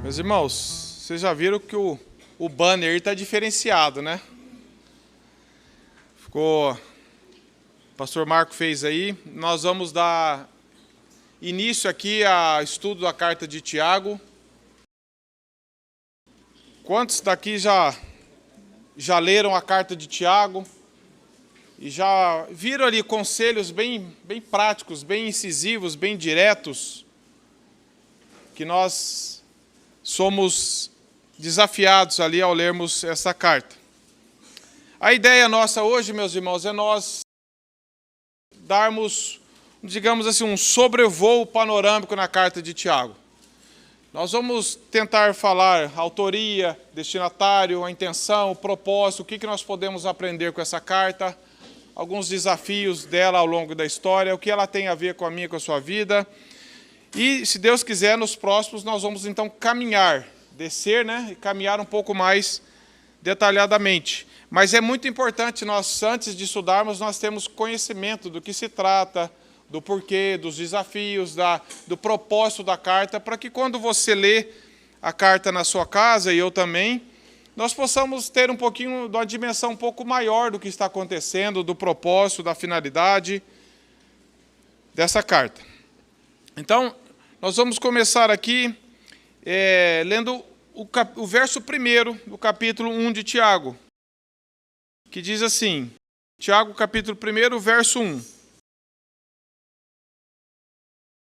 Meus irmãos, vocês já viram que o banner está diferenciado, né? O pastor Marco fez aí. Nós vamos dar início aqui ao estudo da carta de Tiago. Quantos daqui já leram a carta de Tiago? E já viram ali conselhos bem práticos, bem incisivos, bem diretos, que nós somos desafiados ali ao lermos essa carta. A ideia nossa hoje, meus irmãos, é nós darmos, digamos assim, um sobrevoo panorâmico na carta de Tiago. Nós vamos tentar falar a autoria, destinatário, a intenção, o propósito, o que nós podemos aprender com essa carta, alguns desafios dela ao longo da história, o que ela tem a ver com a minha e com a sua vida. E, se Deus quiser, nos próximos nós vamos então caminhar, descer, né, e caminhar um pouco mais detalhadamente. Mas é muito importante nós, antes de estudarmos, nós temos conhecimento do que se trata, do porquê, dos desafios, do propósito da carta, para que quando você lê a carta na sua casa, e eu também, nós possamos ter um pouquinho de uma dimensão um pouco maior do que está acontecendo, do propósito, da finalidade dessa carta. Então, nós vamos começar aqui lendo o verso 1 do capítulo 1 de Tiago, que diz assim, Tiago, capítulo 1, verso 1.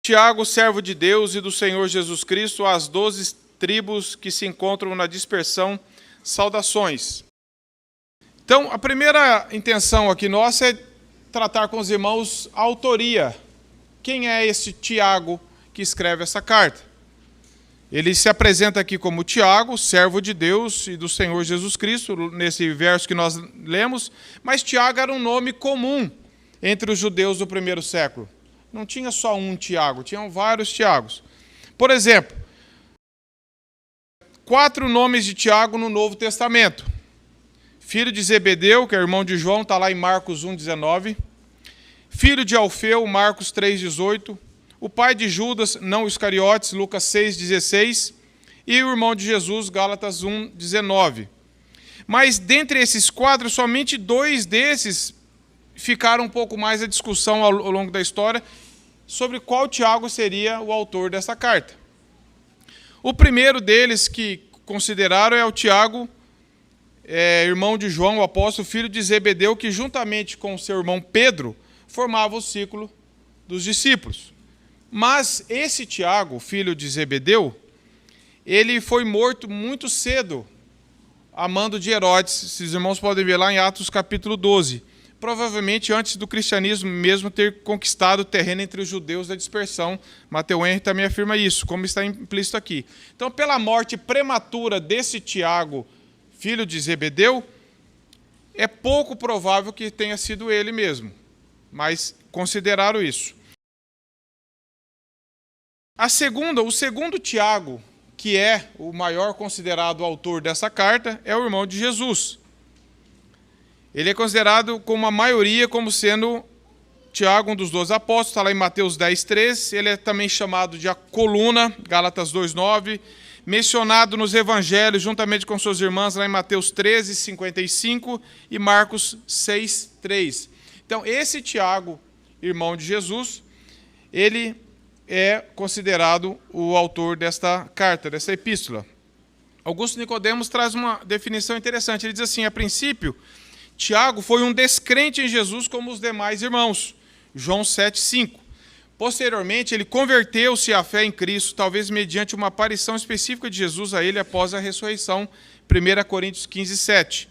Tiago, servo de Deus e do Senhor Jesus Cristo, às 12 tribos que se encontram na dispersão, saudações. Então, a primeira intenção aqui nossa é tratar com os irmãos a autoria. Quem é esse Tiago que escreve essa carta? Ele se apresenta aqui como Tiago, servo de Deus e do Senhor Jesus Cristo, nesse verso que nós lemos, mas Tiago era um nome comum entre os judeus do primeiro século. Não tinha só um Tiago, tinham vários Tiagos. Por exemplo, 4 nomes de Tiago no Novo Testamento. Filho de Zebedeu, que é irmão de João, está lá em Marcos 1,19. Filho de Alfeu, Marcos 3,18. O pai de Judas, não Iscariotes, Lucas 6,16. E o irmão de Jesus, Gálatas 1,19. Mas dentre esses 4, somente 2 desses ficaram um pouco mais a discussão ao longo da história sobre qual Tiago seria o autor dessa carta. O primeiro deles que consideraram é o Tiago, irmão de João, o apóstolo, filho de Zebedeu, que juntamente com seu irmão Pedro formava o ciclo dos discípulos. Mas esse Tiago, filho de Zebedeu, ele foi morto muito cedo, a mando de Herodes. Esses irmãos podem ver lá em Atos capítulo 12. Provavelmente antes do cristianismo mesmo ter conquistado o terreno entre os judeus da dispersão. Mateus Henry também afirma isso, como está implícito aqui. Então, pela morte prematura desse Tiago, filho de Zebedeu, é pouco provável que tenha sido ele mesmo. Mas consideraram isso. O segundo Tiago, que é o maior considerado autor dessa carta, é o irmão de Jesus. Ele é considerado, como a maioria, como sendo Tiago, um dos 12 apóstolos, está lá em Mateus 10,13. Ele é também chamado de a coluna, Gálatas 2,9. Mencionado nos evangelhos, juntamente com suas irmãs, lá em Mateus 13,55 e Marcos 6,3. Então, esse Tiago, irmão de Jesus, ele é considerado o autor desta carta, dessa epístola. Augusto Nicodemos traz uma definição interessante. Ele diz assim, a princípio, Tiago foi um descrente em Jesus como os demais irmãos. João 7,5. Posteriormente, ele converteu-se à fé em Cristo, talvez mediante uma aparição específica de Jesus a ele após a ressurreição. 1 Coríntios 15,7.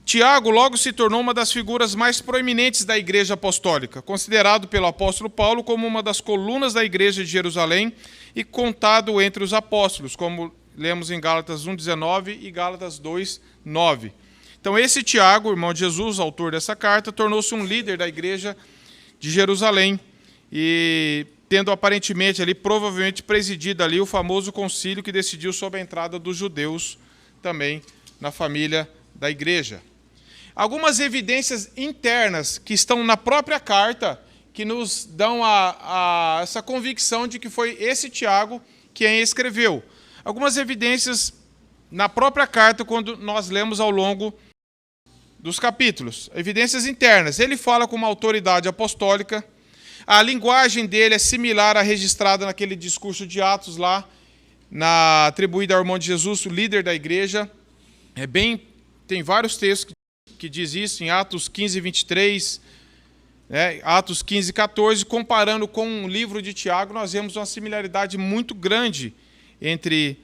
Tiago logo se tornou uma das figuras mais proeminentes da igreja apostólica, considerado pelo apóstolo Paulo como uma das colunas da igreja de Jerusalém e contado entre os apóstolos, como lemos em Gálatas 1,19 e Gálatas 2,9. Então, esse Tiago, irmão de Jesus, autor dessa carta, tornou-se um líder da igreja de Jerusalém e tendo aparentemente ali, provavelmente presidido ali o famoso concílio que decidiu sobre a entrada dos judeus também na família da igreja. Algumas evidências internas que estão na própria carta que nos dão essa convicção de que foi esse Tiago quem escreveu. Algumas evidências na própria carta, quando nós lemos ao longo dos capítulos. Evidências internas. Ele fala com uma autoridade apostólica. A linguagem dele é similar à registrada naquele discurso de Atos lá, atribuída ao irmão de Jesus, o líder da igreja. Tem vários textos que diz isso, em Atos 15, 23, Atos 15, 14. Comparando com o livro de Tiago, nós vemos uma similaridade muito grande entre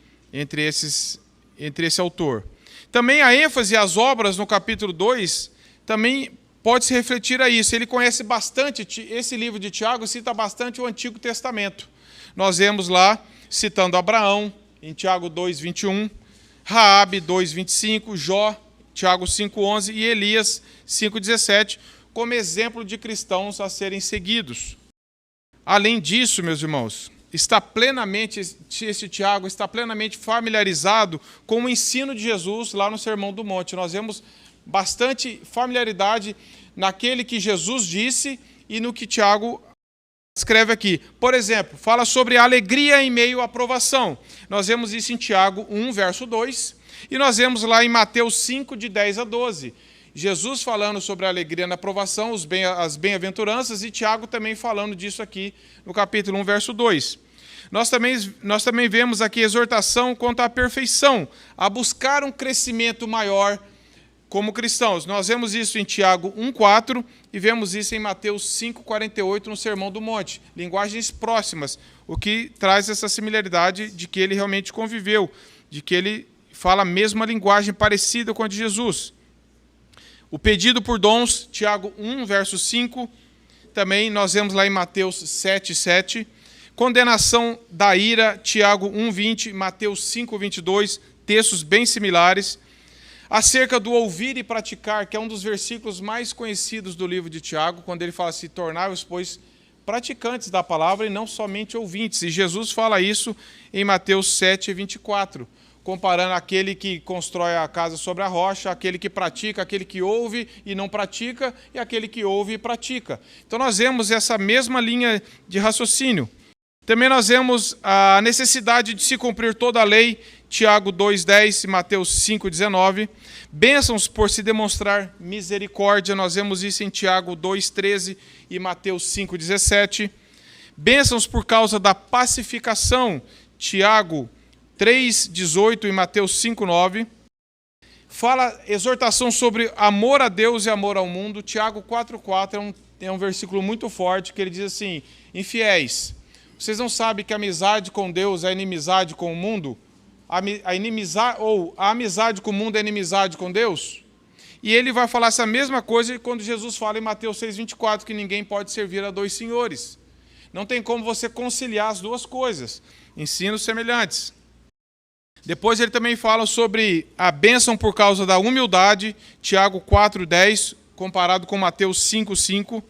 esse autor. Também a ênfase às obras no capítulo 2 também pode se refletir a isso. Ele conhece bastante, esse livro de Tiago cita bastante o Antigo Testamento. Nós vemos lá, citando Abraão, em Tiago 2, 21, Raabe 2, 25, Jó, Tiago 5, 11 e Elias 5, 17, como exemplo de cristãos a serem seguidos. Além disso, meus irmãos, esse Tiago está plenamente familiarizado com o ensino de Jesus lá no Sermão do Monte. Nós vemos bastante familiaridade naquele que Jesus disse e no que Tiago escreve aqui. Por exemplo, fala sobre a alegria em meio à provação. Nós vemos isso em Tiago 1, verso 2, e nós vemos lá em Mateus 5, de 10 a 12. Jesus falando sobre a alegria na provação, as bem-aventuranças, e Tiago também falando disso aqui no capítulo 1, verso 2. Nós também vemos aqui exortação quanto à perfeição, a buscar um crescimento maior como cristãos. Nós vemos isso em Tiago 1,4 e vemos isso em Mateus 5,48 no Sermão do Monte. Linguagens próximas, o que traz essa similaridade de que ele realmente conviveu, de que ele fala a mesma linguagem parecida com a de Jesus. O pedido por dons, Tiago 1, verso 5, também nós vemos lá em Mateus 7, 7. Condenação da ira, Tiago 1, 20, Mateus 5, 22, textos bem similares. Acerca do ouvir e praticar, que é um dos versículos mais conhecidos do livro de Tiago, quando ele fala assim, tornai-vos, pois, praticantes da palavra e não somente ouvintes. E Jesus fala isso em Mateus 7, 24, comparando aquele que constrói a casa sobre a rocha, aquele que pratica, aquele que ouve e não pratica, e aquele que ouve e pratica. Então nós vemos essa mesma linha de raciocínio. Também nós vemos a necessidade de se cumprir toda a lei, Tiago 2,10 e Mateus 5,19. Bênçãos por se demonstrar misericórdia, nós vemos isso em Tiago 2,13 e Mateus 5,17. Bênçãos por causa da pacificação, Tiago 3,18 e Mateus 5,9. Fala exortação sobre amor a Deus e amor ao mundo, Tiago 4,4 é um versículo muito forte, que ele diz assim, infiéis, vocês não sabem que a amizade com Deus é inimizade com o mundo? A amizade com o mundo é inimizade com Deus? E ele vai falar essa mesma coisa quando Jesus fala em Mateus 6,24, que ninguém pode servir a dois senhores. Não tem como você conciliar as duas coisas. Ensinos semelhantes. Depois ele também fala sobre a bênção por causa da humildade, Tiago 4,10, comparado com Mateus 5,5.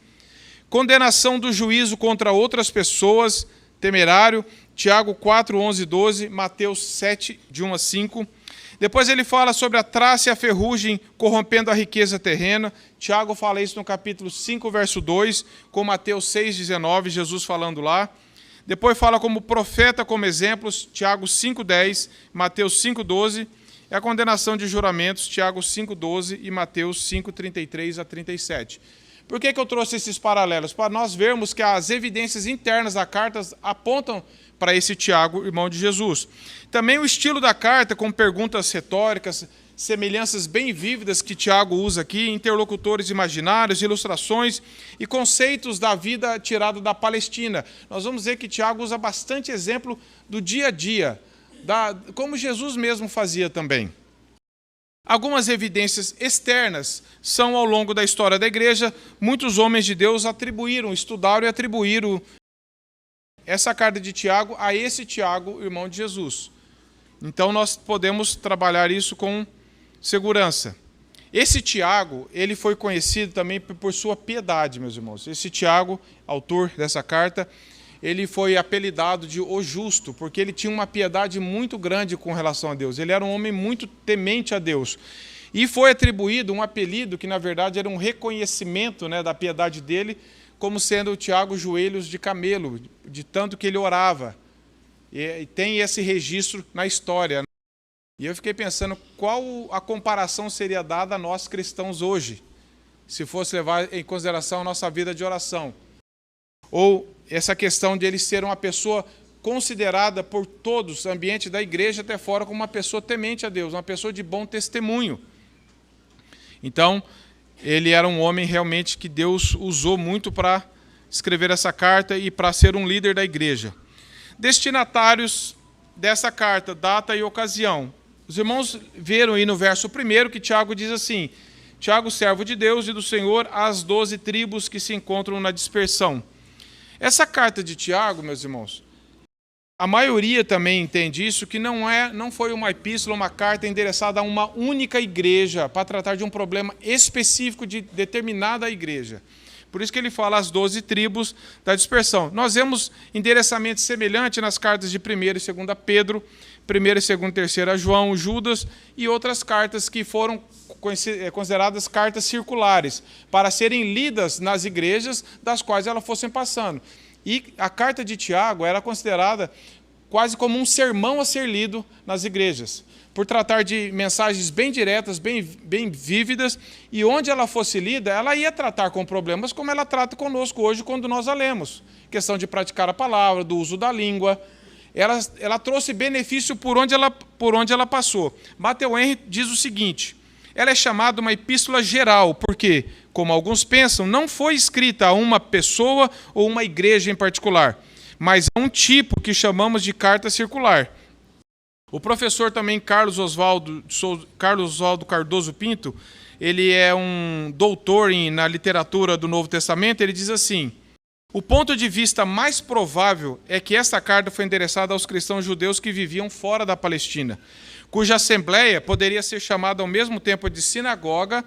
Condenação do juízo contra outras pessoas, temerário, Tiago 4, 11 e 12, Mateus 7, de 1 a 5. Depois ele fala sobre a traça e a ferrugem corrompendo a riqueza terrena. Tiago fala isso no capítulo 5, verso 2, com Mateus 6, 19, Jesus falando lá. Depois fala como profeta, como exemplos, Tiago 5, 10, Mateus 5, 12. E a condenação de juramentos, Tiago 5, 12 e Mateus 5, 33 a 37. Por que eu trouxe esses paralelos? Para nós vermos que as evidências internas da carta apontam para esse Tiago, irmão de Jesus. Também o estilo da carta, com perguntas retóricas, semelhanças bem vívidas que Tiago usa aqui, interlocutores imaginários, ilustrações e conceitos da vida tirada da Palestina. Nós vamos ver que Tiago usa bastante exemplo do dia a dia, como Jesus mesmo fazia também. Algumas evidências externas são, ao longo da história da igreja, muitos homens de Deus estudaram e atribuíram essa carta de Tiago a esse Tiago, irmão de Jesus. Então nós podemos trabalhar isso com segurança. Esse Tiago, ele foi conhecido também por sua piedade, meus irmãos. Esse Tiago, autor dessa carta, ele foi apelidado de o justo, porque ele tinha uma piedade muito grande com relação a Deus. Ele era um homem muito temente a Deus. E foi atribuído um apelido que, na verdade, era um reconhecimento, da piedade dele, como sendo o Tiago joelhos de camelo, de tanto que ele orava. e tem esse registro na história. E eu fiquei pensando qual a comparação seria dada a nós cristãos hoje, se fosse levar em consideração a nossa vida de oração. Ou essa questão de ele ser uma pessoa considerada por todos, ambiente da igreja até fora, como uma pessoa temente a Deus, uma pessoa de bom testemunho. Então, ele era um homem realmente que Deus usou muito para escrever essa carta e para ser um líder da igreja. Destinatários dessa carta, data e ocasião. Os irmãos viram aí no verso 1 que Tiago diz assim: Tiago, servo de Deus e do Senhor, às 12 tribos que se encontram na dispersão. Essa carta de Tiago, meus irmãos, a maioria também entende isso, que não foi uma epístola, uma carta endereçada a uma única igreja, para tratar de um problema específico de determinada igreja. Por isso que ele fala as 12 tribos da dispersão. Nós vemos endereçamento semelhante nas cartas de 1ª e 2ª Pedro, 1ª, 2ª e 3ª João, Judas e outras cartas que foram consideradas cartas circulares, para serem lidas nas igrejas das quais elas fossem passando. E a carta de Tiago era considerada quase como um sermão a ser lido nas igrejas, por tratar de mensagens bem diretas, bem vívidas, e onde ela fosse lida, ela ia tratar com problemas como ela trata conosco hoje quando nós a lemos. Questão de praticar a palavra, do uso da língua. Ela trouxe benefício por onde ela passou. Matthew Henry diz o seguinte: ela é chamada uma epístola geral, porque, como alguns pensam, não foi escrita a uma pessoa ou uma igreja em particular, mas a um tipo que chamamos de carta circular. O professor também Carlos Oswaldo Cardoso Pinto, ele é um doutor na literatura do Novo Testamento, ele diz assim: o ponto de vista mais provável é que esta carta foi endereçada aos cristãos judeus que viviam fora da Palestina, cuja assembleia poderia ser chamada ao mesmo tempo de sinagoga,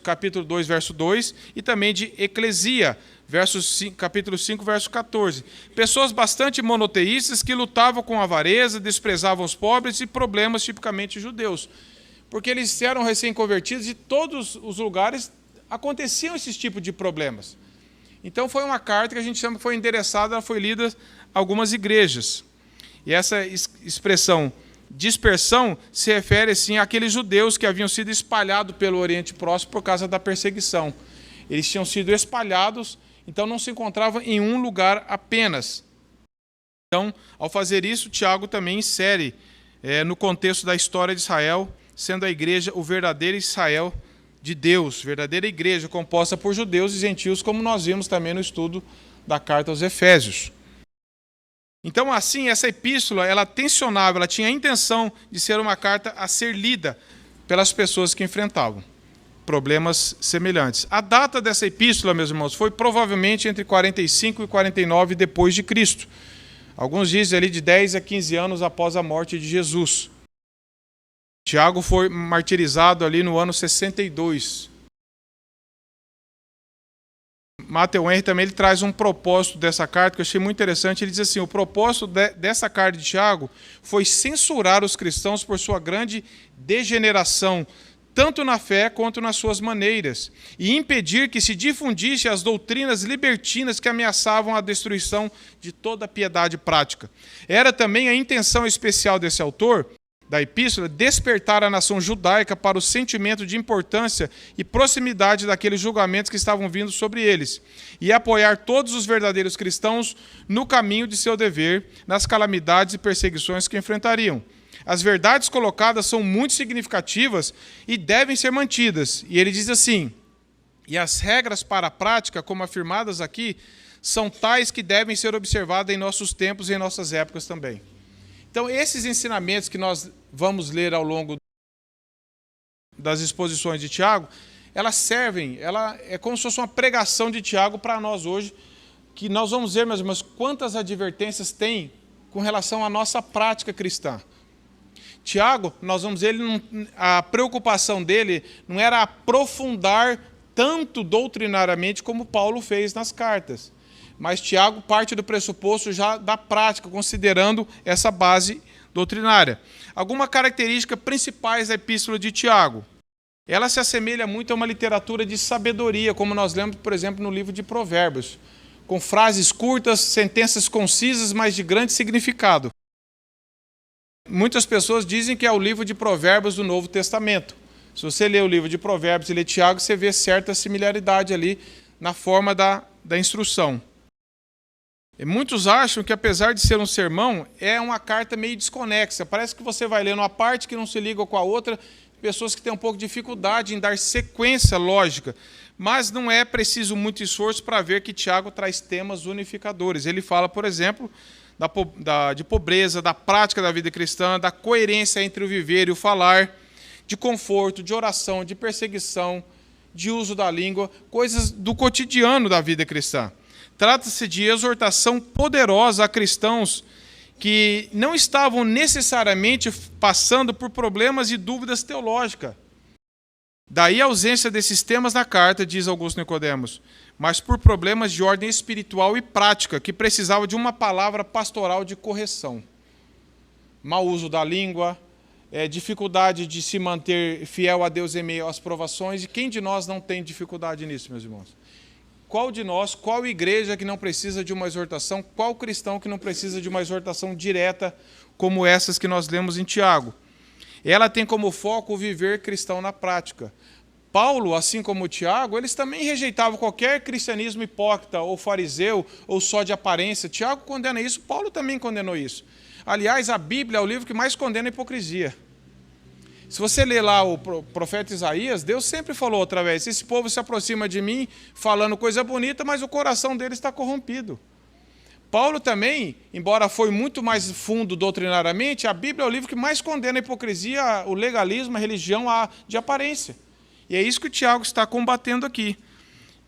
capítulo 2, verso 2, e também de eclesia, capítulo 5, verso 14. Pessoas bastante monoteístas que lutavam com avareza, desprezavam os pobres e problemas tipicamente judeus. Porque eles eram recém-convertidos e todos os lugares aconteciam esses tipos de problemas. Então foi uma carta que a gente chama que foi endereçada, ela foi lida a algumas igrejas. E essa expressão dispersão se refere assim àqueles judeus que haviam sido espalhados pelo Oriente Próximo por causa da perseguição. Eles tinham sido espalhados, então não se encontravam em um lugar apenas. Então, ao fazer isso, Tiago também insere no contexto da história de Israel, sendo a igreja o verdadeiro Israel de Deus, verdadeira igreja composta por judeus e gentios, como nós vimos também no estudo da carta aos Efésios. Então, assim, essa epístola, ela tensionava, ela tinha a intenção de ser uma carta a ser lida pelas pessoas que enfrentavam problemas semelhantes. A data dessa epístola, meus irmãos, foi provavelmente entre 45 e 49 depois de Cristo. Alguns dizem ali de 10 a 15 anos após a morte de Jesus. Tiago foi martirizado ali no ano 62. Matthew Henry também ele traz um propósito dessa carta que eu achei muito interessante. Ele diz assim: o propósito dessa carta de Tiago foi censurar os cristãos por sua grande degeneração, tanto na fé quanto nas suas maneiras, e impedir que se difundisse as doutrinas libertinas que ameaçavam a destruição de toda a piedade prática. Era também a intenção especial desse autor da epístola despertar a nação judaica para o sentimento de importância e proximidade daqueles julgamentos que estavam vindo sobre eles, e apoiar todos os verdadeiros cristãos no caminho de seu dever, nas calamidades e perseguições que enfrentariam. As verdades colocadas são muito significativas e devem ser mantidas. E ele diz assim: e as regras para a prática, como afirmadas aqui, são tais que devem ser observadas em nossos tempos e em nossas épocas também. Então, esses ensinamentos que nós vamos ler ao longo das exposições de Tiago, elas servem, ela é como se fosse uma pregação de Tiago para nós hoje, que nós vamos ver, meus irmãos, quantas advertências tem com relação à nossa prática cristã. Tiago, nós vamos ver, a preocupação dele não era aprofundar tanto doutrinariamente como Paulo fez nas cartas. Mas Tiago parte do pressuposto já da prática, considerando essa base doutrinária. Algumas características principais da epístola de Tiago. Ela se assemelha muito a uma literatura de sabedoria, como nós lemos, por exemplo, no livro de Provérbios. com frases curtas, sentenças concisas, mas de grande significado. Muitas pessoas dizem que é o livro de Provérbios do Novo Testamento. Se você lê o livro de Provérbios e lê Tiago, você vê certa similaridade ali na forma da instrução. E muitos acham que, apesar de ser um sermão, é uma carta meio desconexa. Parece que você vai lendo uma parte que não se liga com a outra, pessoas que têm um pouco de dificuldade em dar sequência lógica. Mas não é preciso muito esforço para ver que Tiago traz temas unificadores. Ele fala, por exemplo, de pobreza, da prática da vida cristã, da coerência entre o viver e o falar, de conforto, de oração, de perseguição, de uso da língua, coisas do cotidiano da vida cristã. Trata-se de exortação poderosa a cristãos que não estavam necessariamente passando por problemas e dúvidas teológicas. Daí a ausência desses temas na carta, diz Augusto Nicodemos, mas por problemas de ordem espiritual e prática, que precisavam de uma palavra pastoral de correção. Mau uso da língua, dificuldade de se manter fiel a Deus em meio às provações, e quem de nós não tem dificuldade nisso, meus irmãos? Qual de nós, qual igreja que não precisa de uma exortação, qual cristão que não precisa de uma exortação direta como essas que nós lemos em Tiago? Ela tem como foco o viver cristão na prática. Paulo, assim como Tiago, eles também rejeitavam qualquer cristianismo hipócrita ou fariseu ou só de aparência. Tiago condena isso, Paulo também condenou isso. Aliás, a Bíblia é o livro que mais condena a hipocrisia. Se você ler lá o profeta Isaías, Deus sempre falou outra vez, esse povo se aproxima de mim falando coisa bonita, mas o coração deles está corrompido. Paulo também, embora foi muito mais fundo doutrinariamente, a Bíblia é o livro que mais condena a hipocrisia, o legalismo, a religião de aparência. E é isso que o Tiago está combatendo aqui.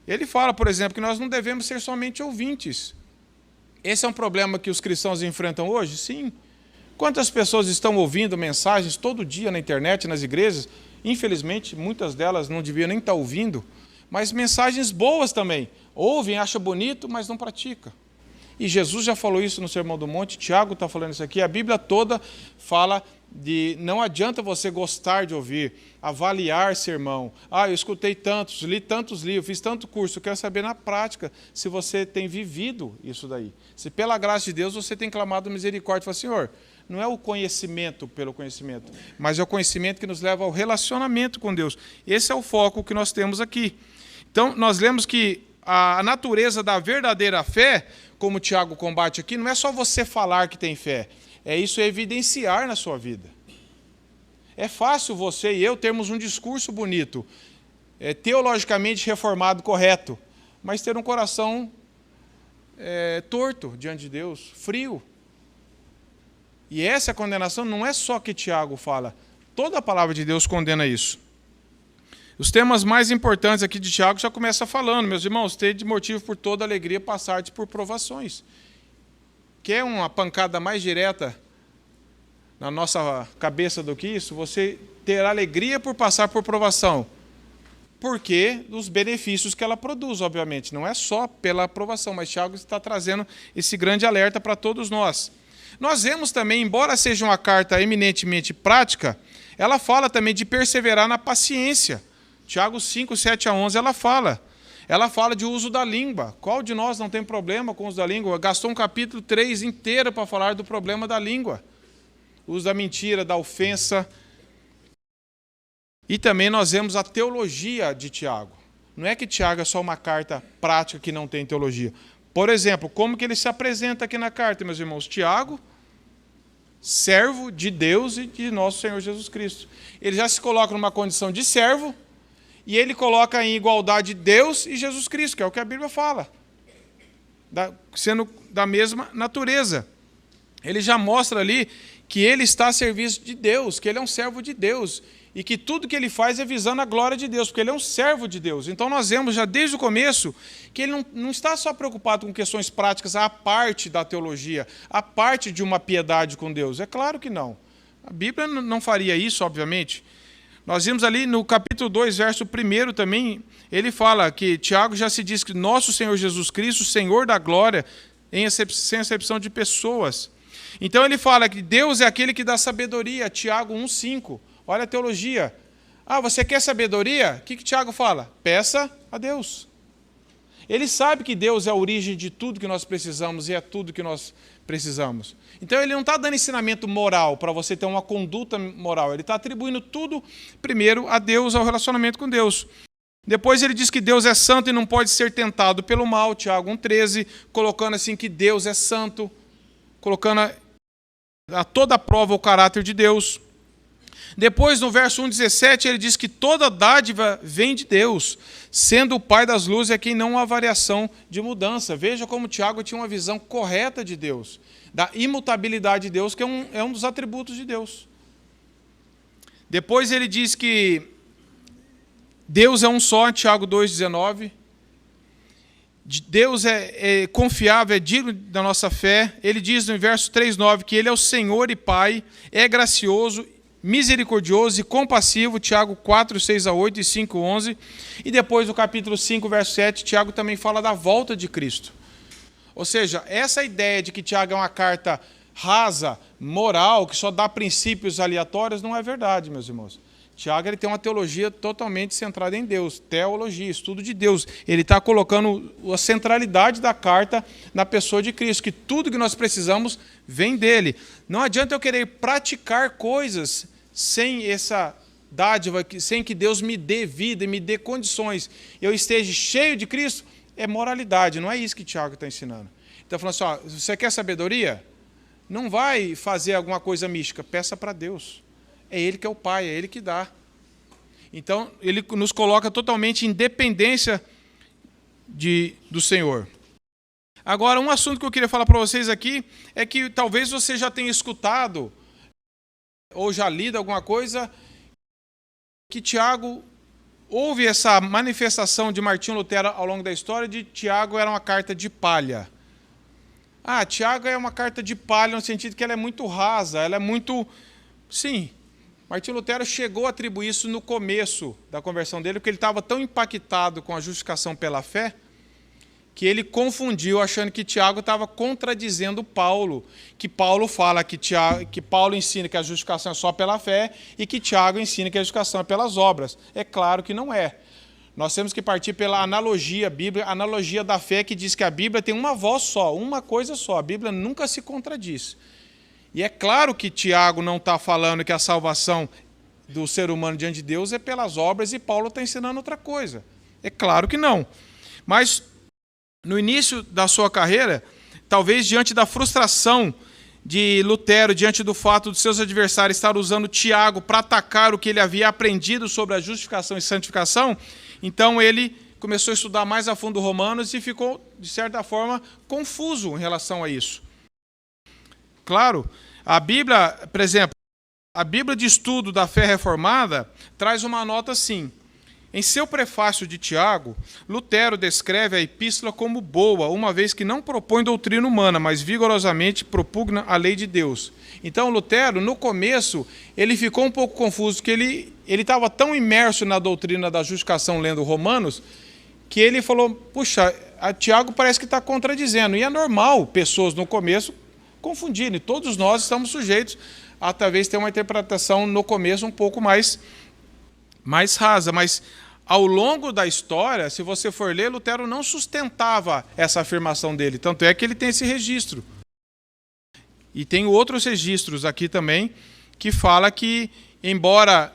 Ele fala, por exemplo, que nós não devemos ser somente ouvintes. Esse é um problema que os cristãos enfrentam hoje? Sim. Quantas pessoas estão ouvindo mensagens todo dia na internet, nas igrejas? Infelizmente, muitas delas não deviam nem estar ouvindo, mas mensagens boas também. Ouvem, acham bonito, mas não praticam. E Jesus já falou isso no Sermão do Monte, Tiago está falando isso aqui, a Bíblia toda fala de não adianta você gostar de ouvir, avaliar sermão. Eu escutei tantos, li tantos livros, fiz tanto curso, eu quero saber na prática se você tem vivido isso daí. Se pela graça de Deus você tem clamado misericórdia, fala, Senhor, não é o conhecimento pelo conhecimento, mas é o conhecimento que nos leva ao relacionamento com Deus. Esse é o foco que nós temos aqui. Então, nós lemos que a natureza da verdadeira fé, como o Tiago combate aqui, não é só você falar que tem fé, é isso evidenciar na sua vida. É fácil você e eu termos um discurso bonito, teologicamente reformado, correto, mas ter um coração torto diante de Deus, frio. E essa condenação não é só que Tiago fala, toda a palavra de Deus condena isso. Os temas mais importantes aqui de Tiago já começa falando, meus irmãos, tende motivo por toda alegria passar-te por provações. Quer uma pancada mais direta na nossa cabeça do que isso? Você ter alegria por passar por provação. Porque dos benefícios que ela produz, obviamente. Não é só pela aprovação, mas Tiago está trazendo esse grande alerta para todos nós. Nós vemos também, embora seja uma carta eminentemente prática, ela fala também de perseverar na paciência. Tiago 5, 7 a 11, ela fala de uso da língua. Qual de nós não tem problema com o uso da língua? Gastou um capítulo 3 inteiro para falar do problema da língua. O uso da mentira, da ofensa. E também nós vemos a teologia de Tiago. Não é que Tiago é só uma carta prática que não tem teologia. Por exemplo, como que ele se apresenta aqui na carta, meus irmãos? Tiago, servo de Deus e de nosso Senhor Jesus Cristo. Ele já se coloca numa condição de servo, e ele coloca em igualdade Deus e Jesus Cristo, que é o que a Bíblia fala, sendo da mesma natureza. Ele já mostra ali que ele está a serviço de Deus, que ele é um servo de Deus, e que tudo que ele faz é visando a glória de Deus, porque ele é um servo de Deus. Então nós vemos já desde o começo que ele não está só preocupado com questões práticas à parte da teologia, à parte de uma piedade com Deus. É claro que não. A Bíblia não faria isso, obviamente. Nós vimos ali no capítulo 2, verso 1 também, ele fala que Tiago já se diz que nosso Senhor Jesus Cristo, Senhor da glória, sem exceção de pessoas. Então ele fala que Deus é aquele que dá sabedoria, Tiago 1,5. Olha a teologia. Você quer sabedoria? O que Tiago fala? Peça a Deus. Ele sabe que Deus é a origem de tudo que nós precisamos e é tudo que nós precisamos. Então ele não está dando ensinamento moral para você ter uma conduta moral. Ele está atribuindo tudo primeiro a Deus, ao relacionamento com Deus. Depois ele diz que Deus é santo e não pode ser tentado pelo mal, Tiago 1,13, colocando assim que Deus é santo, colocando a toda prova o caráter de Deus. Depois, no verso 1,17, ele diz que toda dádiva vem de Deus, sendo o Pai das luzes é quem não há variação de mudança. Veja como Tiago tinha uma visão correta de Deus, da imutabilidade de Deus, que é um dos atributos de Deus. Depois ele diz que Deus é um só, Tiago 2,19. Deus é confiável, é digno da nossa fé. Ele diz no verso 3,9 que Ele é o Senhor e Pai, é gracioso, misericordioso e compassivo, Tiago 4, 6-8 e 5, 11. E depois no capítulo 5, verso 7, Tiago também fala da volta de Cristo. Ou seja, essa ideia de que Tiago é uma carta rasa, moral, que só dá princípios aleatórios, não é verdade, meus irmãos. Tiago ele tem uma teologia totalmente centrada em Deus, teologia, estudo de Deus. Ele está colocando a centralidade da carta na pessoa de Cristo, que tudo que nós precisamos vem dele. Não adianta eu querer praticar coisas sem essa dádiva, sem que Deus me dê vida e me dê condições, eu esteja cheio de Cristo, é moralidade, não é isso que Tiago está ensinando. Então, falando assim, ó, você quer sabedoria? Não vai fazer alguma coisa mística, peça para Deus. É Ele que é o Pai, é Ele que dá. Então, Ele nos coloca totalmente em dependência do Senhor. Agora, um assunto que eu queria falar para vocês aqui é que talvez você já tenha escutado ou já lido alguma coisa que Tiago, houve essa manifestação de Martinho Lutero ao longo da história de Tiago era uma carta de palha. Tiago é uma carta de palha no sentido que ela é muito rasa, ela é muito... Sim, Martinho Lutero chegou a atribuir isso no começo da conversão dele, porque ele estava tão impactado com a justificação pela fé, que ele confundiu, achando que Tiago estava contradizendo Paulo, que Paulo fala que Paulo ensina que a justificação é só pela fé e que Tiago ensina que a justificação é pelas obras. É claro que não é. Nós temos que partir pela analogia bíblica, a analogia da fé, que diz que a Bíblia tem uma voz só, uma coisa só. A Bíblia nunca se contradiz. E é claro que Tiago não está falando que a salvação do ser humano diante de Deus é pelas obras e Paulo está ensinando outra coisa. É claro que não. Mas no início da sua carreira, talvez diante da frustração de Lutero, diante do fato de seus adversários estar usando Tiago para atacar o que ele havia aprendido sobre a justificação e santificação, então ele começou a estudar mais a fundo Romanos e ficou, de certa forma, confuso em relação a isso. Claro, a Bíblia, por exemplo, a Bíblia de Estudo da Fé Reformada traz uma nota assim. Em seu prefácio de Tiago, Lutero descreve a epístola como boa, uma vez que não propõe doutrina humana, mas vigorosamente propugna a lei de Deus. Então, Lutero, no começo, ele ficou um pouco confuso, porque ele estava tão imerso na doutrina da justificação lendo Romanos, que ele falou, puxa, a Tiago parece que está contradizendo. E é normal pessoas no começo confundirem. Todos nós estamos sujeitos a talvez ter uma interpretação no começo um pouco mais rasa, mas ao longo da história, se você for ler, Lutero não sustentava essa afirmação dele, tanto é que ele tem esse registro. E tem outros registros aqui também, que fala que, embora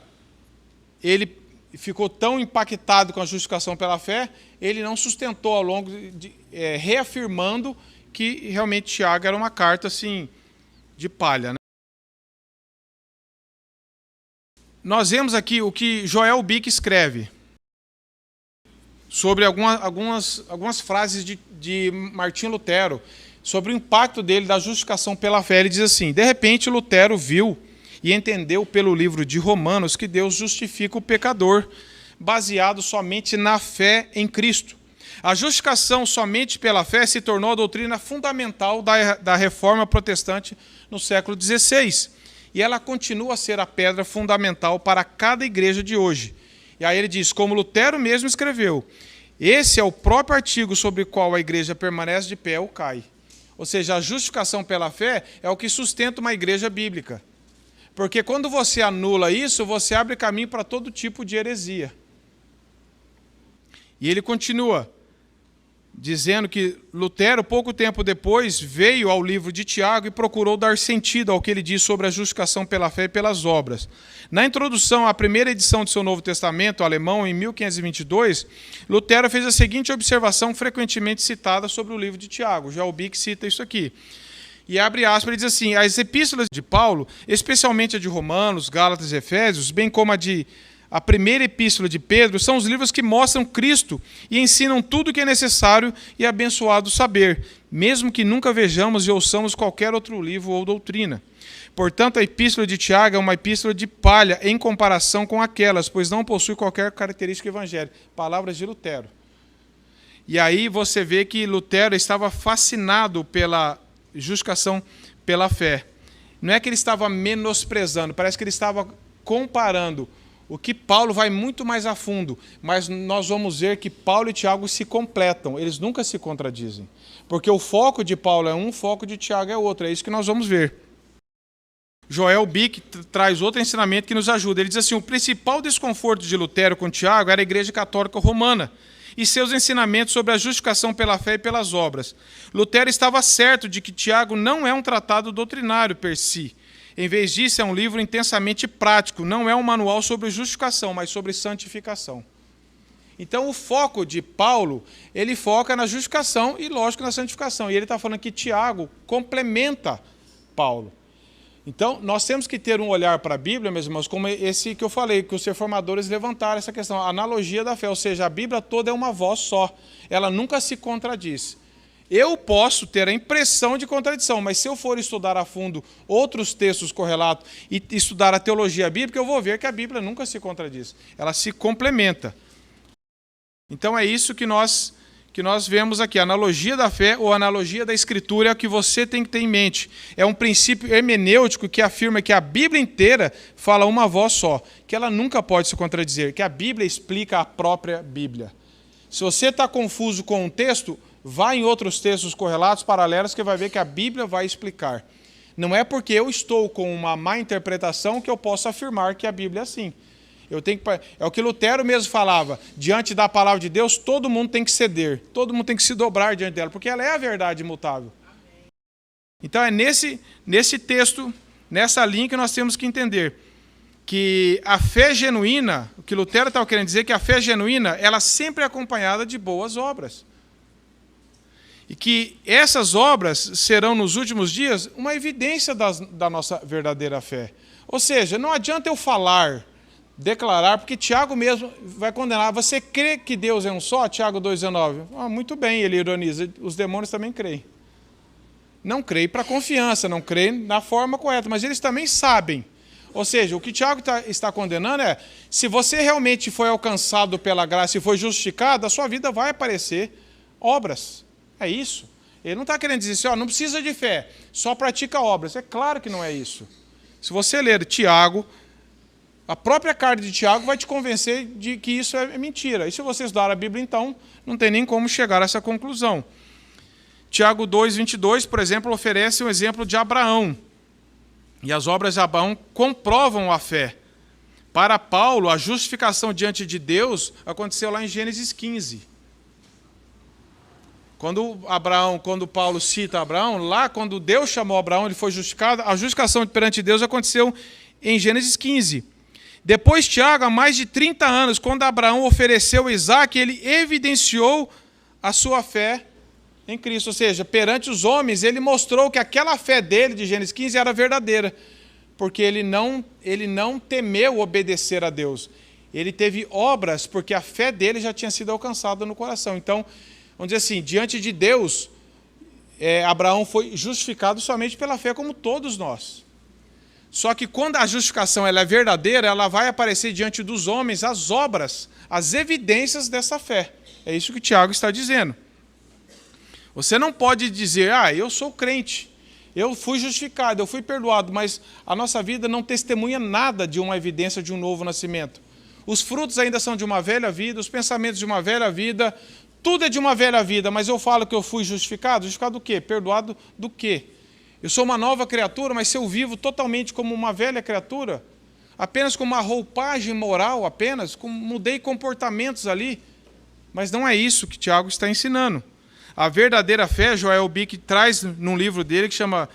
ele ficou tão impactado com a justificação pela fé, ele não sustentou ao longo, reafirmando que realmente Tiago era uma carta assim, de palha, né? Nós vemos aqui o que Joel Bick escreve sobre algumas frases de Martinho Lutero, sobre o impacto dele da justificação pela fé. Ele diz assim: de repente Lutero viu e entendeu pelo livro de Romanos que Deus justifica o pecador, baseado somente na fé em Cristo. A justificação somente pela fé se tornou a doutrina fundamental da reforma protestante no século XVI. E ela continua a ser a pedra fundamental para cada igreja de hoje. E aí ele diz, como Lutero mesmo escreveu, esse é o próprio artigo sobre o qual a igreja permanece de pé ou cai. Ou seja, a justificação pela fé é o que sustenta uma igreja bíblica. Porque quando você anula isso, você abre caminho para todo tipo de heresia. E ele continua, dizendo que Lutero, pouco tempo depois, veio ao livro de Tiago e procurou dar sentido ao que ele diz sobre a justificação pela fé e pelas obras. Na introdução à primeira edição do seu Novo Testamento, alemão, em 1522, Lutero fez a seguinte observação frequentemente citada sobre o livro de Tiago. Já o Bick cita isso aqui. E abre aspas, ele diz assim: as epístolas de Paulo, especialmente a de Romanos, Gálatas e Efésios, bem como a primeira epístola de Pedro, são os livros que mostram Cristo e ensinam tudo o que é necessário e abençoado saber, mesmo que nunca vejamos e ouçamos qualquer outro livro ou doutrina. Portanto, a epístola de Tiago é uma epístola de palha em comparação com aquelas, pois não possui qualquer característica evangélica. Palavras de Lutero. E aí você vê que Lutero estava fascinado pela justificação pela fé. Não é que ele estava menosprezando, parece que ele estava comparando. O que Paulo vai muito mais a fundo, mas nós vamos ver que Paulo e Tiago se completam, eles nunca se contradizem. Porque o foco de Paulo é um, o foco de Tiago é outro, é isso que nós vamos ver. Joel Bick traz outro ensinamento que nos ajuda. Ele diz assim: o principal desconforto de Lutero com Tiago era a Igreja Católica Romana e seus ensinamentos sobre a justificação pela fé e pelas obras. Lutero estava certo de que Tiago não é um tratado doutrinário per si. Em vez disso, é um livro intensamente prático, não é um manual sobre justificação, mas sobre santificação. Então, o foco de Paulo, ele foca na justificação e, lógico, na santificação. E ele está falando que Tiago complementa Paulo. Então, nós temos que ter um olhar para a Bíblia, meus irmãos, como esse que eu falei, que os reformadores levantaram essa questão, a analogia da fé, ou seja, a Bíblia toda é uma voz só, ela nunca se contradiz. Eu posso ter a impressão de contradição, mas se eu for estudar a fundo outros textos correlatos e estudar a teologia bíblica, eu vou ver que a Bíblia nunca se contradiz, ela se complementa. Então é isso que nós vemos aqui, a analogia da fé ou a analogia da Escritura é o que você tem que ter em mente. É um princípio hermenêutico que afirma que a Bíblia inteira fala uma voz só, que ela nunca pode se contradizer, que a Bíblia explica a própria Bíblia. Se você está confuso com um texto, vá em outros textos correlatos, paralelos, que vai ver que a Bíblia vai explicar. Não é porque eu estou com uma má interpretação que eu posso afirmar que a Bíblia é assim. É o que Lutero mesmo falava, diante da palavra de Deus, todo mundo tem que ceder, todo mundo tem que se dobrar diante dela, porque ela é a verdade imutável. Então é nesse texto, nessa linha que nós temos que entender que a fé genuína, o que Lutero estava querendo dizer, que a fé genuína, ela sempre é acompanhada de boas obras. E que essas obras serão, nos últimos dias, uma evidência da nossa verdadeira fé. Ou seja, não adianta eu falar, declarar, porque Tiago mesmo vai condenar. Você crê que Deus é um só? Tiago 2,19. Muito bem, ele ironiza. Os demônios também creem. Não creem para confiança, não creem na forma correta, mas eles também sabem. Ou seja, o que Tiago está condenando é, se você realmente foi alcançado pela graça e foi justificado, a sua vida vai aparecer obras. É isso. Ele não está querendo dizer assim, não precisa de fé, só pratica obras. É claro que não é isso. Se você ler Tiago, a própria carta de Tiago vai te convencer de que isso é mentira. E se você estudar a Bíblia, então, não tem nem como chegar a essa conclusão. Tiago 2,22, por exemplo, oferece um exemplo de Abraão. E as obras de Abraão comprovam a fé. Para Paulo, a justificação diante de Deus aconteceu lá em Gênesis 15. Quando Paulo cita Abraão, lá quando Deus chamou Abraão, ele foi justificado, a justificação perante Deus aconteceu em Gênesis 15. Depois, Tiago, há mais de 30 anos, quando Abraão ofereceu Isaque, ele evidenciou a sua fé em Cristo. Ou seja, perante os homens, ele mostrou que aquela fé dele, de Gênesis 15, era verdadeira. Porque ele não temeu obedecer a Deus. Ele teve obras, porque a fé dele já tinha sido alcançada no coração. Então, vamos dizer assim, diante de Deus, Abraão foi justificado somente pela fé, como todos nós. Só que quando a justificação ela é verdadeira, ela vai aparecer diante dos homens as obras, as evidências dessa fé. É isso que Tiago está dizendo. Você não pode dizer, eu sou crente, eu fui justificado, eu fui perdoado, mas a nossa vida não testemunha nada de uma evidência de um novo nascimento. Os frutos ainda são de uma velha vida, os pensamentos de uma velha vida, tudo é de uma velha vida, mas eu falo que eu fui justificado. Justificado do quê? Perdoado do quê? Eu sou uma nova criatura, mas se eu vivo totalmente como uma velha criatura, apenas com uma roupagem moral, mudei comportamentos ali, mas não é isso que Tiago está ensinando. A verdadeira fé, Joel Bick traz num livro dele que chama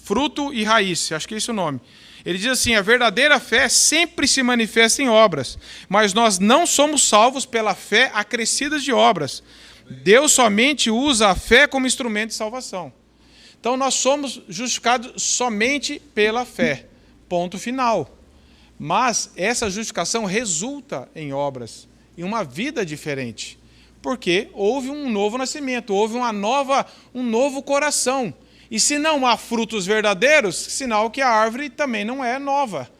Fruto e Raiz, acho que é esse o nome. Ele diz assim: a verdadeira fé sempre se manifesta em obras, mas nós não somos salvos pela fé acrescida de obras. Deus somente usa a fé como instrumento de salvação. Então nós somos justificados somente pela fé, ponto final. Mas essa justificação resulta em obras, em uma vida diferente. Porque houve um novo nascimento, houve um novo coração. E se não há frutos verdadeiros, sinal que a árvore também não é nova.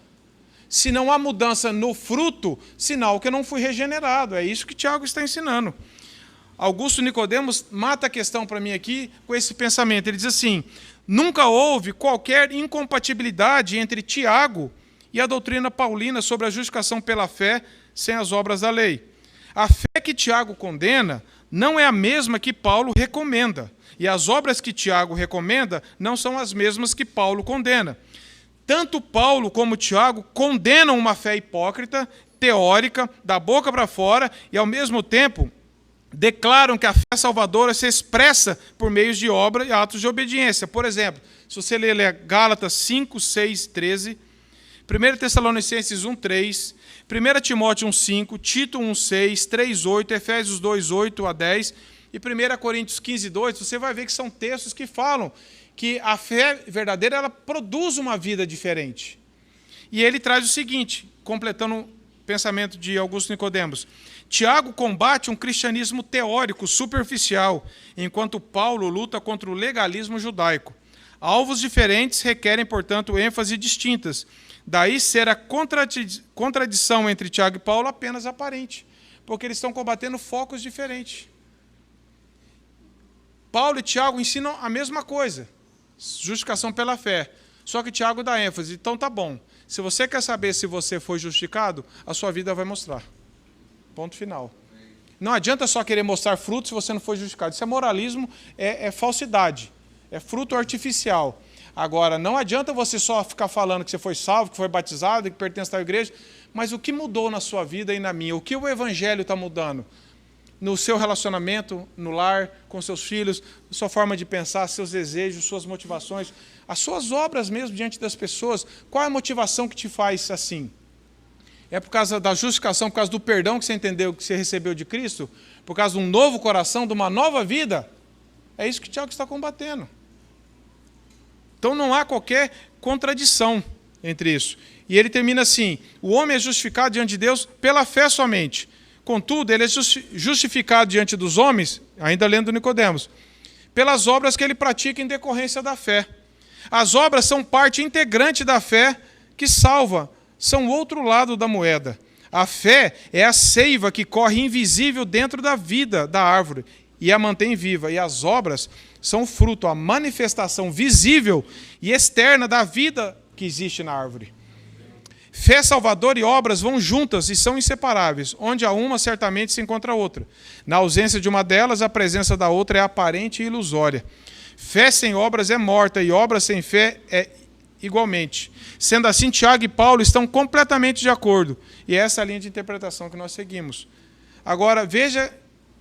Se não há mudança no fruto, sinal que eu não fui regenerado. É isso que Tiago está ensinando. Augusto Nicodemos mata a questão para mim aqui com esse pensamento. Ele diz assim: nunca houve qualquer incompatibilidade entre Tiago e a doutrina paulina sobre a justificação pela fé sem as obras da lei. A fé que Tiago condena não é a mesma que Paulo recomenda. E as obras que Tiago recomenda não são as mesmas que Paulo condena. Tanto Paulo como Tiago condenam uma fé hipócrita, teórica, da boca para fora, e ao mesmo tempo declaram que a fé salvadora se expressa por meios de obra e atos de obediência. Por exemplo, se você ler Gálatas 5, 6, 13, 1 Tessalonicenses 1, 3, 1 Timóteo 1, 5, Tito 1, 6, 3, 8, Efésios 2, 8 a 10 e 1 Coríntios 15, 2, você vai ver que são textos que falam que a fé verdadeira ela produz uma vida diferente. E ele traz o seguinte, completando o pensamento de Augusto Nicodemos: Tiago combate um cristianismo teórico superficial, enquanto Paulo luta contra o legalismo judaico. Alvos diferentes requerem, portanto, ênfase distintas. Daí ser a contradição entre Tiago e Paulo apenas aparente, porque eles estão combatendo focos diferentes. Paulo e Tiago ensinam a mesma coisa, justificação pela fé, só que Tiago dá ênfase. Então tá bom, se você quer saber se você foi justificado, a sua vida vai mostrar. Ponto final. Não adianta só querer mostrar frutos se você não foi justificado. Isso é moralismo, é falsidade, é fruto artificial. Agora, não adianta você só ficar falando que você foi salvo, que foi batizado, que pertence à igreja, mas o que mudou na sua vida e na minha? O que o evangelho está mudando? No seu relacionamento, no lar, com seus filhos, sua forma de pensar, seus desejos, suas motivações, as suas obras mesmo diante das pessoas. Qual é a motivação que te faz assim? É por causa da justificação, por causa do perdão que você entendeu, que você recebeu de Cristo? Por causa de um novo coração, de uma nova vida? É isso que Tiago está combatendo. Então não há qualquer contradição entre isso. E ele termina assim: o homem é justificado diante de Deus pela fé somente. Contudo, ele é justificado diante dos homens, ainda lendo Nicodemos, pelas obras que ele pratica em decorrência da fé. As obras são parte integrante da fé que salva, são o outro lado da moeda. A fé é a seiva que corre invisível dentro da vida da árvore e a mantém viva. E as obras são fruto, a manifestação visível e externa da vida que existe na árvore. Fé salvadora e obras vão juntas e são inseparáveis. Onde há uma, certamente se encontra a outra. Na ausência de uma delas, a presença da outra é aparente e ilusória. Fé sem obras é morta e obra sem fé é igualmente. Sendo assim, Tiago e Paulo estão completamente de acordo. E é essa a linha de interpretação que nós seguimos. Agora, veja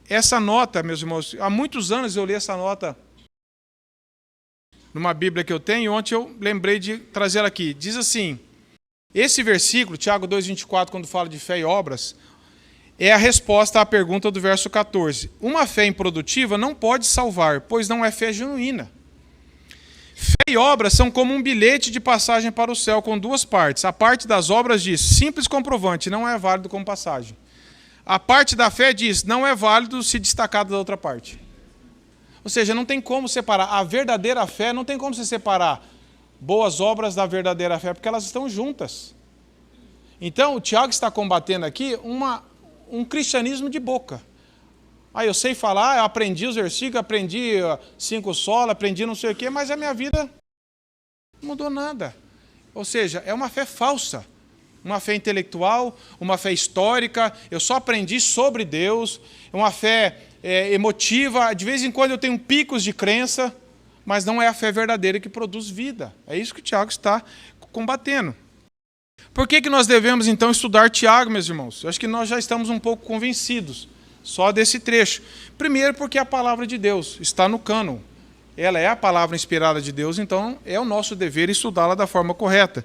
essa nota, meus irmãos. Há muitos anos eu li essa nota numa Bíblia que eu tenho. Ontem eu lembrei de trazer ela aqui. Diz assim: esse versículo, Tiago 2,24, quando fala de fé e obras, é a resposta à pergunta do verso 14. Uma fé improdutiva não pode salvar, pois não é fé genuína. Fé e obras são como um bilhete de passagem para o céu, com duas partes. A parte das obras diz, simples comprovante, não é válido como passagem. A parte da fé diz, não é válido se destacar da outra parte. Ou seja, não tem como separar. A verdadeira fé não tem como se separar boas obras da verdadeira fé, porque elas estão juntas. Então, o Tiago está combatendo aqui um cristianismo de boca. Eu sei falar, eu aprendi os versículos, aprendi 5 sola, aprendi não sei o quê, mas a minha vida não mudou nada. Ou seja, é uma fé falsa, uma fé intelectual, uma fé histórica, eu só aprendi sobre Deus, uma fé emotiva, de vez em quando eu tenho picos de crença, mas não é a fé verdadeira que produz vida. É isso que o Tiago está combatendo. Por que nós devemos, então, estudar Tiago, meus irmãos? Eu acho que nós já estamos um pouco convencidos só desse trecho. Primeiro porque a palavra de Deus está no cânon. Ela é a palavra inspirada de Deus, então é o nosso dever estudá-la da forma correta.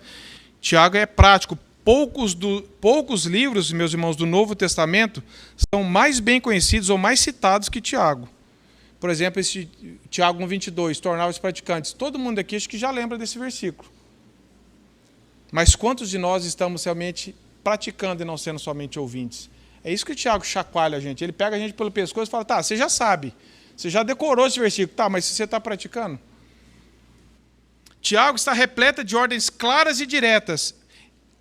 Tiago é prático. Poucos livros, meus irmãos, do Novo Testamento são mais bem conhecidos ou mais citados que Tiago. Por exemplo, esse Tiago 1,22, tornar-os praticantes. Todo mundo aqui acho que já lembra desse versículo. Mas quantos de nós estamos realmente praticando e não sendo somente ouvintes? É isso que o Tiago chacoalha a gente. Ele pega a gente pelo pescoço e fala, tá, você já sabe, você já decorou esse versículo, tá, mas você está praticando? Tiago está repleta de ordens claras e diretas.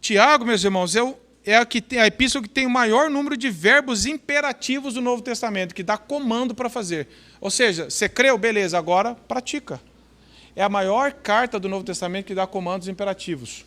Tiago, meus irmãos, é a epístola que tem o maior número de verbos imperativos do Novo Testamento, que dá comando para fazer. Ou seja, você creu, beleza, agora pratica. É a maior carta do Novo Testamento que dá comandos imperativos.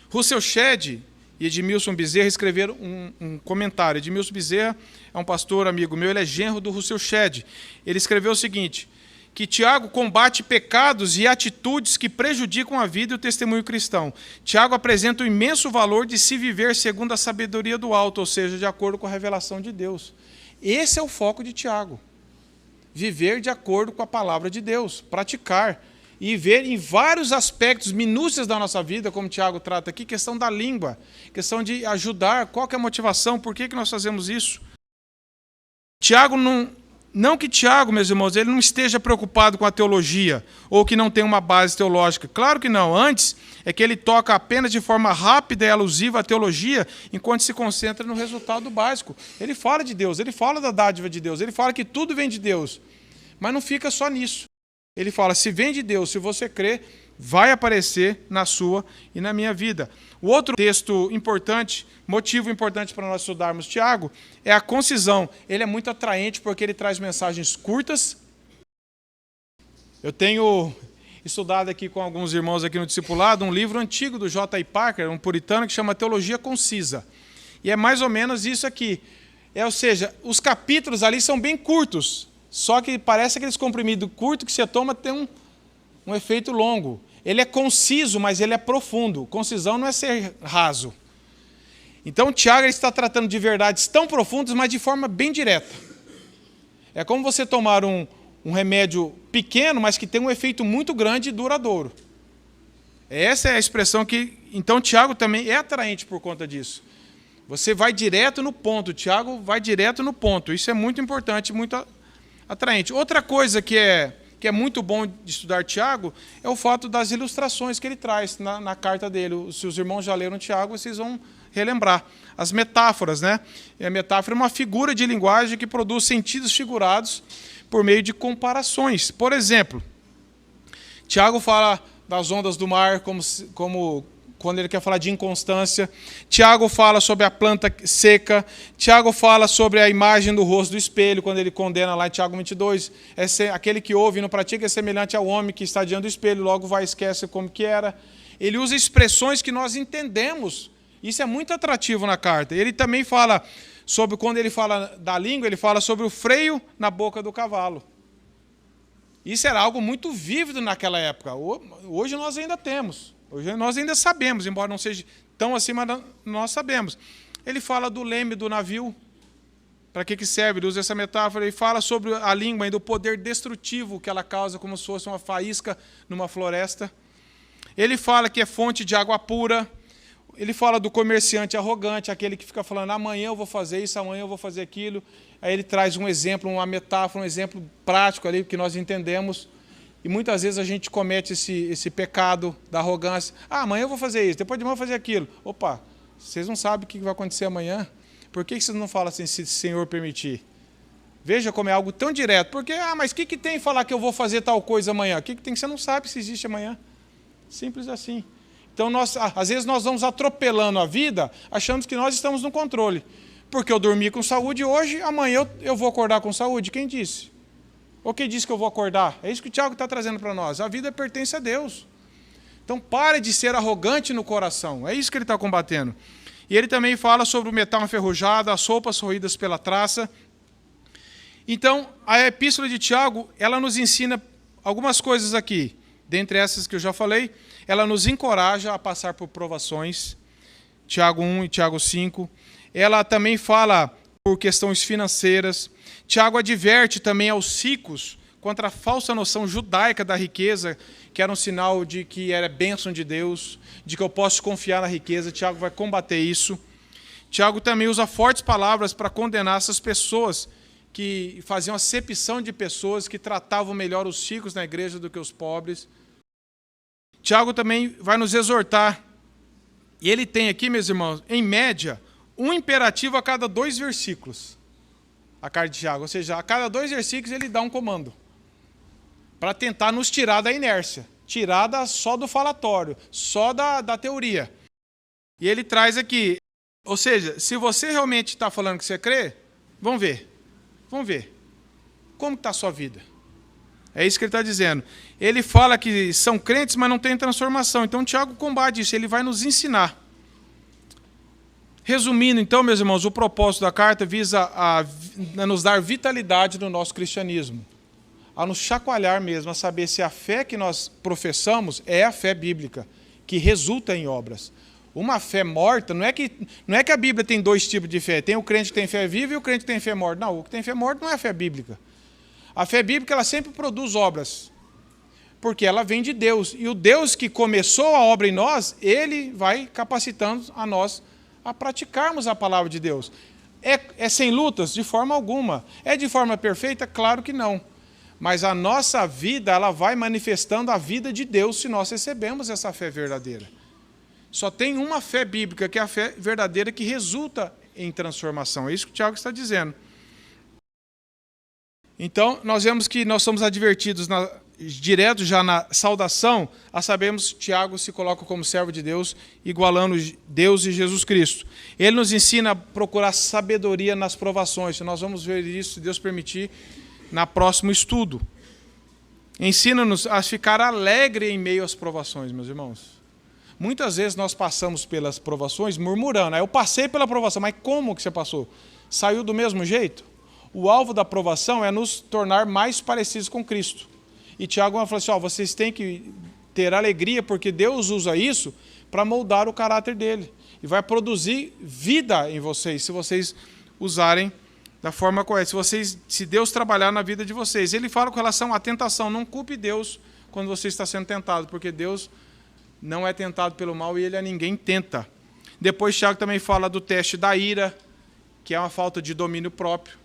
Russell Shedd e Edmilson Bezerra escreveram um comentário. Edmilson Bezerra é um pastor amigo meu, ele é genro do Russell Shedd. Ele escreveu o seguinte, que Tiago combate pecados e atitudes que prejudicam a vida e o testemunho cristão. Tiago apresenta o imenso valor de se viver segundo a sabedoria do alto, ou seja, de acordo com a revelação de Deus. Esse é o foco de Tiago. Viver de acordo com a palavra de Deus, praticar e ver em vários aspectos, minúcias da nossa vida, como Tiago trata aqui, questão da língua, questão de ajudar, qual que é a motivação, por que nós fazemos isso. Tiago não que Tiago, meus irmãos, ele não esteja preocupado com a teologia, ou que não tem uma base teológica. Claro que não. Antes, é que ele toca apenas de forma rápida e alusiva a teologia, enquanto se concentra no resultado básico. Ele fala de Deus, ele fala da dádiva de Deus, ele fala que tudo vem de Deus. Mas não fica só nisso. Ele fala, se vem de Deus, se você crê, vai aparecer na sua e na minha vida. O outro texto importante, motivo importante para nós estudarmos Tiago, é a concisão. Ele é muito atraente porque ele traz mensagens curtas. Eu tenho estudado aqui com alguns irmãos aqui no discipulado um livro antigo do J.I. Packer, um puritano, que chama Teologia Concisa. E é mais ou menos isso aqui. Ou seja, os capítulos ali são bem curtos, só que parece aqueles comprimidos curtos que você toma tem um efeito longo. Ele é conciso, mas ele é profundo. Concisão não é ser raso. Então, Tiago está tratando de verdades tão profundas, mas de forma bem direta. É como você tomar um remédio pequeno, mas que tem um efeito muito grande e duradouro. Essa é a expressão que... Então, Tiago também é atraente por conta disso. Você vai direto no ponto. Tiago vai direto no ponto. Isso é muito importante, muito atraente. Outra coisa que é muito bom de estudar Tiago é o fato das ilustrações que ele traz na carta dele. Se os irmãos já leram Tiago, vocês vão relembrar. As metáforas, né? E a metáfora é uma figura de linguagem que produz sentidos figurados por meio de comparações. Por exemplo, Tiago fala das ondas do mar como quando ele quer falar de inconstância. Tiago fala sobre a planta seca. Tiago fala sobre a imagem do rosto do espelho, quando ele condena lá em Tiago 22. Aquele que ouve e não pratica é semelhante ao homem que está diante do espelho, logo vai e esquece como que era. Ele usa expressões que nós entendemos. Isso é muito atrativo na carta. Ele também fala sobre, quando ele fala da língua, ele fala sobre o freio na boca do cavalo. Isso era algo muito vívido naquela época. Hoje nós ainda temos. Hoje nós ainda sabemos, embora não seja tão assim, mas nós sabemos. Ele fala do leme do navio. Para que serve? Ele usa essa metáfora. Ele fala sobre a língua e do poder destrutivo que ela causa, como se fosse uma faísca numa floresta. Ele fala que é fonte de água pura. Ele fala do comerciante arrogante, aquele que fica falando, amanhã eu vou fazer isso, amanhã eu vou fazer aquilo. Aí ele traz um exemplo, uma metáfora, um exemplo prático ali que nós entendemos. E muitas vezes a gente comete esse pecado da arrogância. Amanhã eu vou fazer isso, depois de amanhã eu vou fazer aquilo. Opa, vocês não sabem o que vai acontecer amanhã? Por que vocês não falam assim, se o Senhor permitir? Veja como é algo tão direto. Porque, mas o que tem em falar que eu vou fazer tal coisa amanhã? O que tem que você não sabe se existe amanhã? Simples assim. Então, às vezes nós vamos atropelando a vida, achando que nós estamos no controle. Porque eu dormi com saúde hoje, amanhã eu vou acordar com saúde. Quem disse? Ou quem disse que eu vou acordar? É isso que o Tiago está trazendo para nós. A vida pertence a Deus. Então, pare de ser arrogante no coração. É isso que ele está combatendo. E ele também fala sobre o metal enferrujado, as roupas roídas pela traça. Então, a epístola de Tiago, ela nos ensina algumas coisas aqui. Dentre essas que eu já falei, ela nos encoraja a passar por provações. Tiago 1 e Tiago 5. Ela também fala por questões financeiras. Tiago adverte também aos ricos contra a falsa noção judaica da riqueza, que era um sinal de que era bênção de Deus, de que eu posso confiar na riqueza. Tiago vai combater isso. Tiago também usa fortes palavras para condenar essas pessoas que faziam acepção de pessoas que tratavam melhor os ricos na igreja do que os pobres. Tiago também vai nos exortar. E ele tem aqui, meus irmãos, em média, um imperativo a cada 2 versículos. A carta de Tiago, ou seja, a cada 2 versículos ele dá um comando para tentar nos tirar da inércia, tirar só do falatório, só da teoria. E ele traz aqui, ou seja, se você realmente está falando que você crê, vamos ver. Como está a sua vida? É isso que ele está dizendo. Ele fala que são crentes, mas não tem transformação. Então, Tiago combate isso, ele vai nos ensinar. Resumindo, então, meus irmãos, o propósito da carta visa a nos dar vitalidade no nosso cristianismo, a nos chacoalhar mesmo, a saber se a fé que nós professamos é a fé bíblica, que resulta em obras. Uma fé morta, não é que a Bíblia tem 2 tipos de fé. Tem o crente que tem fé viva e o crente que tem fé morta. Não, o que tem fé morta não é a fé bíblica. A fé bíblica ela sempre produz obras, porque ela vem de Deus. E o Deus que começou a obra em nós, ele vai capacitando a nós a praticarmos a palavra de Deus. É sem lutas? De forma alguma. É de forma perfeita? Claro que não. Mas a nossa vida ela vai manifestando a vida de Deus se nós recebemos essa fé verdadeira. Só tem uma fé bíblica, que é a fé verdadeira, que resulta em transformação. É isso que o Tiago está dizendo. Então, nós vemos que nós somos advertidos direto já na saudação, a sabermos que Tiago se coloca como servo de Deus, igualando Deus e Jesus Cristo. Ele nos ensina a procurar sabedoria nas provações. Nós vamos ver isso, se Deus permitir, no próximo estudo. Ensina-nos a ficar alegre em meio às provações, meus irmãos. Muitas vezes nós passamos pelas provações murmurando. Eu passei pela provação, mas como que você passou? Saiu do mesmo jeito? O alvo da provação é nos tornar mais parecidos com Cristo. E Tiago vai falar assim, vocês têm que ter alegria, porque Deus usa isso para moldar o caráter dele. E vai produzir vida em vocês, se vocês usarem da forma correta. Se Deus trabalhar na vida de vocês. Ele fala com relação à tentação. Não culpe Deus quando você está sendo tentado, porque Deus não é tentado pelo mal e ele a ninguém tenta. Depois Tiago também fala do teste da ira, que é uma falta de domínio próprio,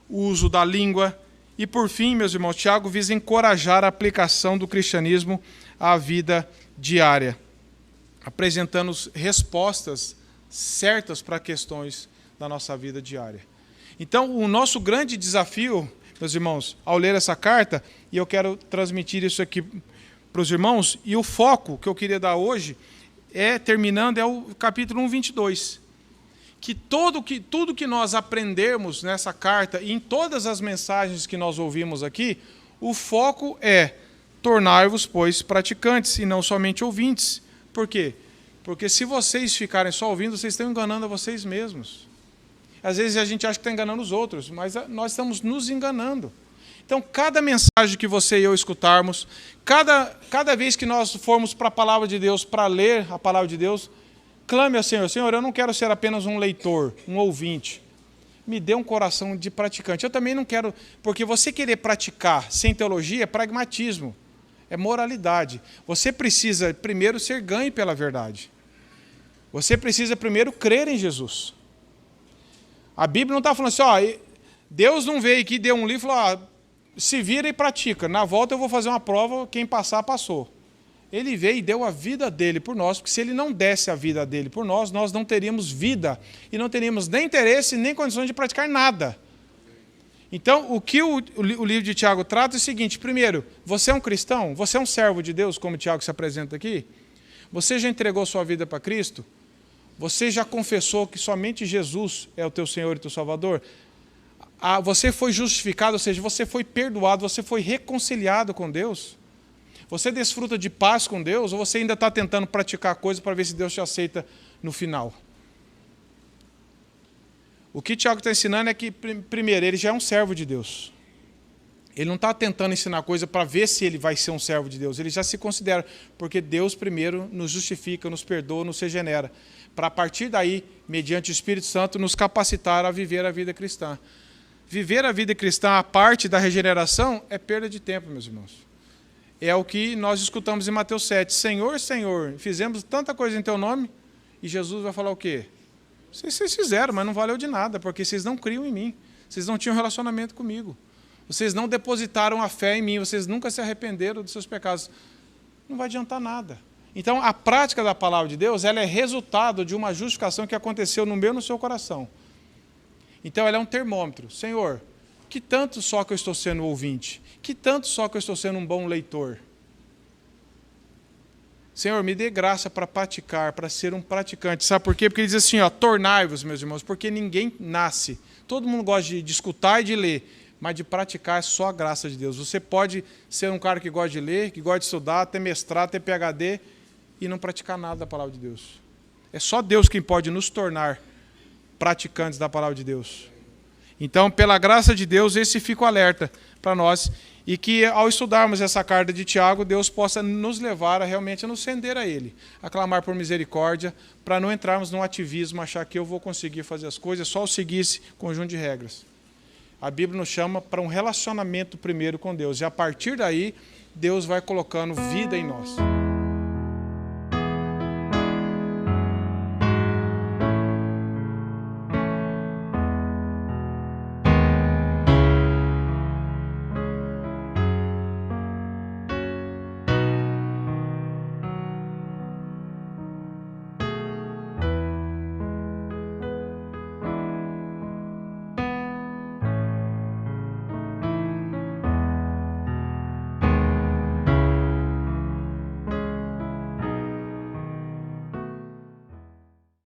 o uso da língua. E por fim, meus irmãos, Tiago visa encorajar a aplicação do cristianismo à vida diária, apresentando respostas certas para questões da nossa vida diária. Então, o nosso grande desafio, meus irmãos, ao ler essa carta, e eu quero transmitir isso aqui para os irmãos, e o foco que eu queria dar hoje, terminando, é o capítulo 1, 22. Que tudo que nós aprendemos nessa carta, e em todas as mensagens que nós ouvimos aqui, o foco é tornar-vos, pois, praticantes, e não somente ouvintes. Por quê? Porque se vocês ficarem só ouvindo, vocês estão enganando a vocês mesmos. Às vezes a gente acha que está enganando os outros, mas nós estamos nos enganando. Então, cada mensagem que você e eu escutarmos, cada vez que nós formos para a palavra de Deus, para ler a palavra de Deus, clame ao Senhor, Senhor, eu não quero ser apenas um leitor, um ouvinte. Me dê um coração de praticante. Eu também não quero, porque você querer praticar sem teologia é pragmatismo, é moralidade. Você precisa primeiro ser ganho pela verdade. Você precisa primeiro crer em Jesus. A Bíblia não está falando assim, Deus não veio aqui, deu um livro e falou, se vira e pratica. Na volta eu vou fazer uma prova, quem passar, passou. Ele veio e deu a vida dele por nós, porque se ele não desse a vida dele por nós, nós não teríamos vida e não teríamos nem interesse, nem condições de praticar nada. Então, o que o livro de Tiago trata é o seguinte, primeiro, você é um cristão? Você é um servo de Deus, como Tiago se apresenta aqui? Você já entregou sua vida para Cristo? Você já confessou que somente Jesus é o teu Senhor e teu Salvador? Você foi justificado, ou seja, você foi perdoado, você foi reconciliado com Deus? Você desfruta de paz com Deus ou você ainda está tentando praticar coisas para ver se Deus te aceita no final? O que Tiago está ensinando é que, primeiro, ele já é um servo de Deus. Ele não está tentando ensinar coisa para ver se ele vai ser um servo de Deus. Ele já se considera, porque Deus primeiro nos justifica, nos perdoa, nos regenera. Para a partir daí, mediante o Espírito Santo, nos capacitar a viver a vida cristã. Viver a vida cristã, a parte da regeneração, é perda de tempo, meus irmãos. É o que nós escutamos em Mateus 7. Senhor, Senhor, fizemos tanta coisa em teu nome, e Jesus vai falar o quê? Vocês fizeram, mas não valeu de nada, porque vocês não criam em mim. Vocês não tinham relacionamento comigo. Vocês não depositaram a fé em mim, vocês nunca se arrependeram dos seus pecados. Não vai adiantar nada. Então, a prática da palavra de Deus, ela é resultado de uma justificação que aconteceu no meu e no seu coração. Então, ela é um termômetro. Senhor, que tanto só que eu estou sendo ouvinte? Que tanto só que eu estou sendo um bom leitor? Senhor, me dê graça para praticar, para ser um praticante. Sabe por quê? Porque ele diz assim, ó, tornai-vos, meus irmãos, porque ninguém nasce. Todo mundo gosta de escutar e de ler, mas de praticar é só a graça de Deus. Você pode ser um cara que gosta de ler, que gosta de estudar, ter mestrado, ter PhD e não praticar nada da palavra de Deus. É só Deus quem pode nos tornar praticantes da palavra de Deus. Então, pela graça de Deus, esse fica o alerta para nós e que ao estudarmos essa carta de Tiago, Deus possa nos levar a realmente nos render a Ele, a clamar por misericórdia, para não entrarmos num ativismo, achar que eu vou conseguir fazer as coisas, só seguir esse conjunto de regras. A Bíblia nos chama para um relacionamento primeiro com Deus. E a partir daí, Deus vai colocando vida em nós.